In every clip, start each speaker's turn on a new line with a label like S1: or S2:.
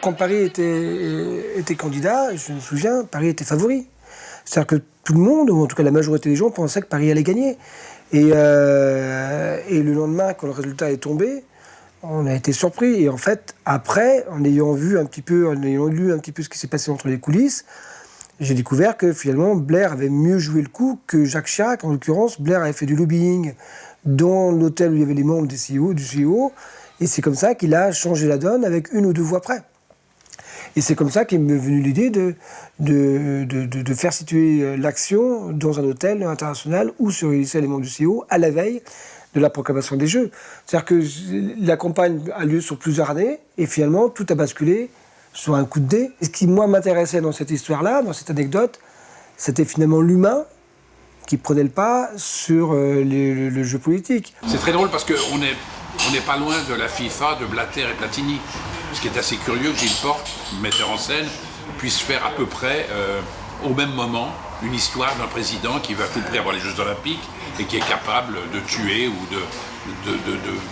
S1: quand Paris était candidat, je me souviens, Paris était favori. C'est-à-dire que tout le monde, ou en tout cas la majorité des gens, pensaient que Paris allait gagner. Et le lendemain, quand le résultat est tombé, on a été surpris. Et en fait, après, en ayant lu un petit peu ce qui s'est passé entre les coulisses, j'ai découvert que finalement, Blair avait mieux joué le coup que Jacques Chirac. En l'occurrence, Blair avait fait du lobbying dans l'hôtel où il y avait les membres du CEO. Et c'est comme ça qu'il a changé la donne avec une ou deux voix près. Et c'est comme ça qu'est m'est venue l'idée de faire situer l'action dans un hôtel international où se réunissaient les membres du CEO à la veille de la proclamation des Jeux. C'est-à-dire que la campagne a lieu sur plusieurs années et finalement tout a basculé sur un coup de dé. Et ce qui, moi, m'intéressait dans cette histoire-là, dans cette anecdote, c'était finalement l'humain qui prenait le pas sur le jeu politique.
S2: C'est très drôle parce qu'on n'est pas loin de la FIFA, de Blatter et Platini. Ce qui est assez curieux que Gilles Porte, metteur en scène, puisse faire à peu près au même moment une histoire d'un président qui va à tout prix avoir les Jeux Olympiques et qui est capable de tuer ou de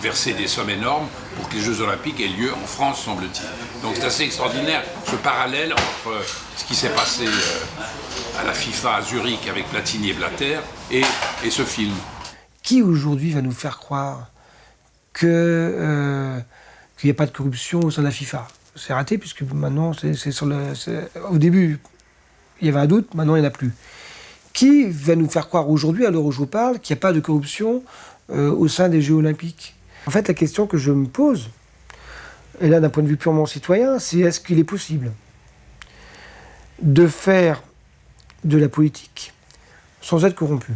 S2: verser des sommes énormes pour que les Jeux Olympiques aient lieu en France, semble-t-il. Donc c'est assez extraordinaire ce parallèle entre ce qui s'est passé à la FIFA à Zurich avec Platini et Blatter et ce film.
S1: Qui aujourd'hui va nous faire croire qu'il n'y a pas de corruption au sein de la FIFA? C'est raté puisque maintenant, au début, il y avait un doute, maintenant il n'y en a plus. Qui va nous faire croire aujourd'hui, à l'heure où je vous parle, qu'il n'y a pas de corruption au sein des Jeux Olympiques? En fait, la question que je me pose, et là d'un point de vue purement citoyen, c'est est-ce qu'il est possible de faire de la politique sans être corrompu?